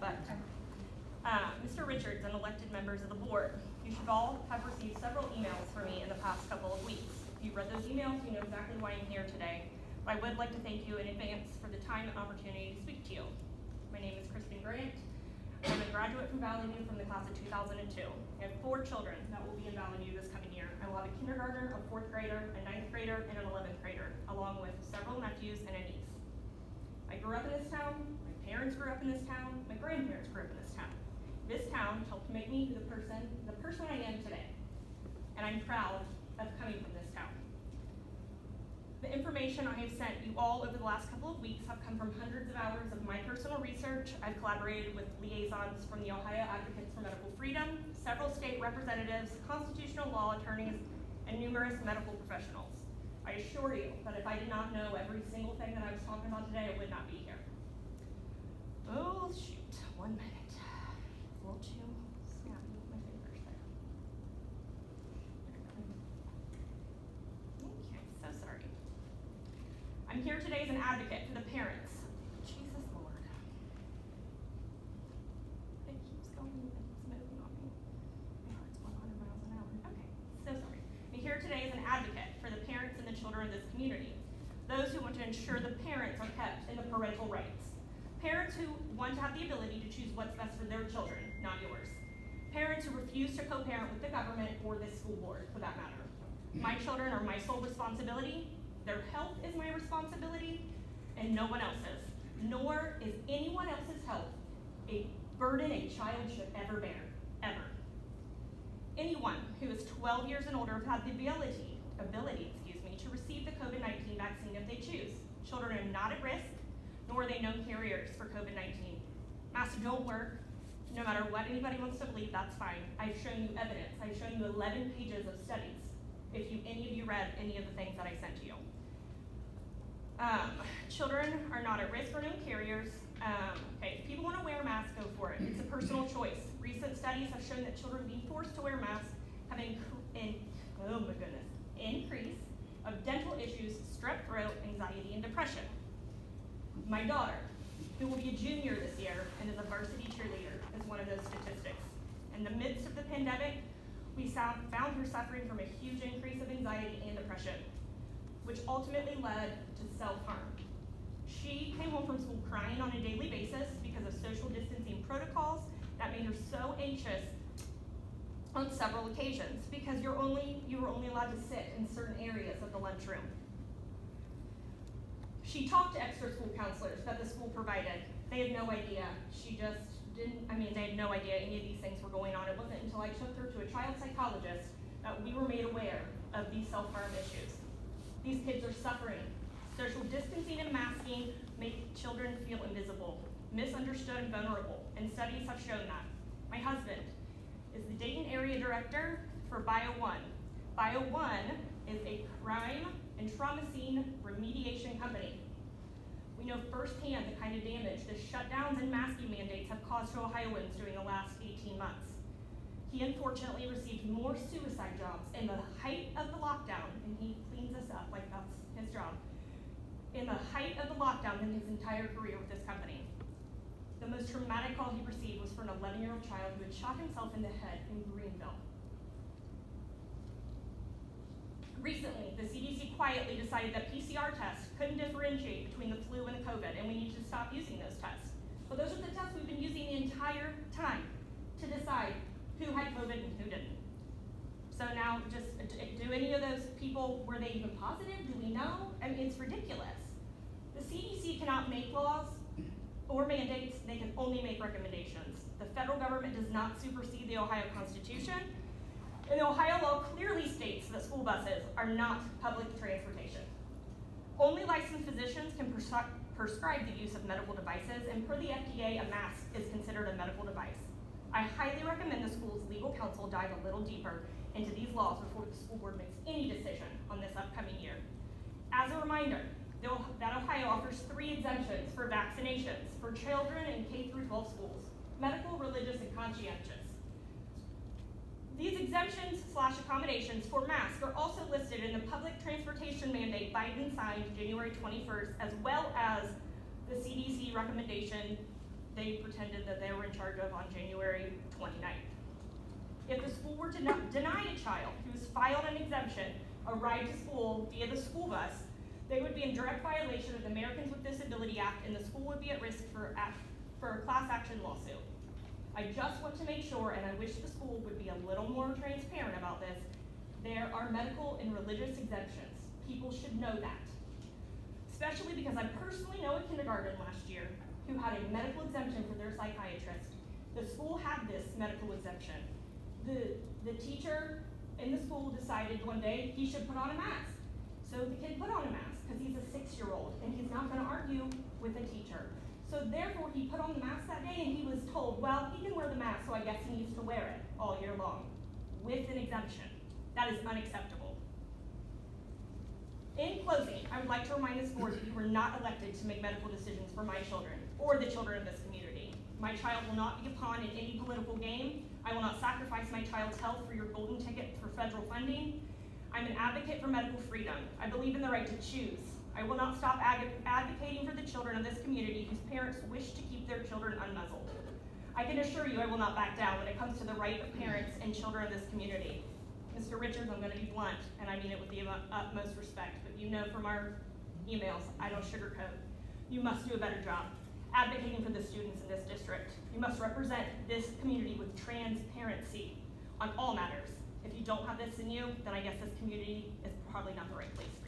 Select. Mr. Richards and elected members of the board, you should all have received several emails from me in the past couple of weeks. If you've read those emails, you know exactly why I'm here today. But I would like to thank you in advance for the time and opportunity to speak to you. My name is Kristen Grant. I'm a graduate from Valley View from the class of 2002. I have 4 children that will be in Valley View this coming year. I will have a kindergartner, a 4th grader, a 9th grader, and an 11th grader, along with several nephews and a niece. I grew up in this town, my parents grew up in this town, my grandparents grew up in this town. This town helped make me the person I am today. And I'm proud of coming from this town. The information I have sent you all over the last couple of weeks have come from hundreds of hours of my personal research. I've collaborated with liaisons from the Ohio Advocates for Medical Freedom, several state representatives, constitutional law attorneys, and numerous medical professionals. I assure you that if I did not know every single thing that I was talking about today, I would not be here. Oh, shoot, 1 minute. A little too snappy with my fingers there. Okay, so sorry. I'm here today as an advocate for the parents. Jesus Lord. It keeps going, it's moving on me. My heart's 100 miles an hour. Okay, so sorry. I'm here today as an advocate for the parents and the children of this community. Those who want to ensure the parents are kept in the parental rights. Parents who want to have the ability to choose what's best for their children, not yours. Parents who refuse to co-parent with the government or this school board, for that matter. My children are my sole responsibility. Their health is my responsibility, and no one else's. Nor is anyone else's health a burden a child should ever bear, ever. Anyone who is 12 years and older have had the ability, to receive the COVID-19 vaccine if they choose. Children are not at risk, nor are they known carriers for COVID-19. Masks don't work. No matter what anybody wants to believe, that's fine. I've shown you evidence. I've shown you 11 pages of studies, if any of you read any of the things that I sent to you. Children are not at risk or known carriers. Okay, if people want to wear a mask, go for it. It's a personal choice. Recent studies have shown that children being forced to wear masks have an increase of dental issues, strep throat, anxiety, and depression. My daughter, who will be a junior this year and is a varsity cheerleader, is one of those statistics. In the midst of the pandemic, we found her suffering from a huge increase of anxiety and depression, which ultimately led to self-harm. She came home from school crying on a daily basis because of social distancing protocols that made her so anxious on several occasions because you were only allowed to sit in certain areas of the lunchroom. She talked to extra school counselors that the school provided. They had no idea. They had no idea any of these things were going on. It wasn't until I took her to a child psychologist that we were made aware of these self-harm issues. These kids are suffering. Social distancing and masking make children feel invisible, misunderstood, and vulnerable, and studies have shown that. My husband is the Dayton Area Director for BioOne. BioOne is a crime and trauma scene remediation company. We know firsthand the kind of damage the shutdowns and masking mandates have caused to Ohioans during the last 18 months. He unfortunately received more suicide jobs in the height of the lockdown, and he cleans us up like that's his job, in the height of the lockdown than his entire career with this company. The most traumatic call he received was for an 11-year-old child who had shot himself in the head in Greenville. Recently, the CDC quietly decided that PCR tests couldn't differentiate between the flu and the COVID, and we need to stop using those tests. But those are the tests we've been using the entire time to decide who had COVID and who didn't. So now, do any of those people, were they even positive? Do we know? I mean, it's ridiculous. The CDC cannot make laws or mandates, they can only make recommendations. The federal government does not supersede the Ohio Constitution, and the Ohio law clearly states that school buses are not public transportation. Only licensed physicians can prescribe the use of medical devices, and per the FDA, a mask is considered a medical device. I highly recommend the school's legal counsel dive a little deeper into these laws before the school board makes any decision on this upcoming year. As a reminder, that Ohio offers 3 exemptions for vaccinations for children in K-12 schools: medical, religious, and conscientious. These exemptions/accommodations for masks are also listed in the public transportation mandate Biden signed January 21st, as well as the CDC recommendation they pretended that they were in charge of on January 29th. If the school were to deny a child who has filed an exemption a ride to school via the school bus, they would be in direct violation of the Americans with Disability Act, and the school would be at risk for a class action lawsuit. I just want to make sure, and I wish the school would be a little more transparent about this, there are medical and religious exemptions. People should know that. Especially because I personally know a kindergarten last year who had a medical exemption for their psychiatrist. The school had this medical exemption. The teacher in the school decided one day he should put on a mask. So the kid put on a mask because he's a 6-year-old and he's not going to argue with the teacher. So therefore he put on the mask that day and he was told, well, he can wear the mask, so I guess he needs to wear it all year long with an exemption. That is unacceptable. In closing, I would like to remind this board that you were not elected to make medical decisions for my children or the children of this community. My child will not be a pawn in any political game. I will not sacrifice my child's health for your golden ticket for federal funding. I'm an advocate for medical freedom. I believe in the right to choose. I will not stop advocating for the children of this community whose parents wish to keep their children unmuzzled. I can assure you I will not back down when it comes to the right of parents and children of this community. Mr. Richards, I'm going to be blunt, and I mean it with the utmost respect, but you know from our emails, I don't sugarcoat. You must do a better job advocating for the students in this district. You must represent this community with transparency on all matters. If you don't have this in you, then I guess this community is probably not the right place for you.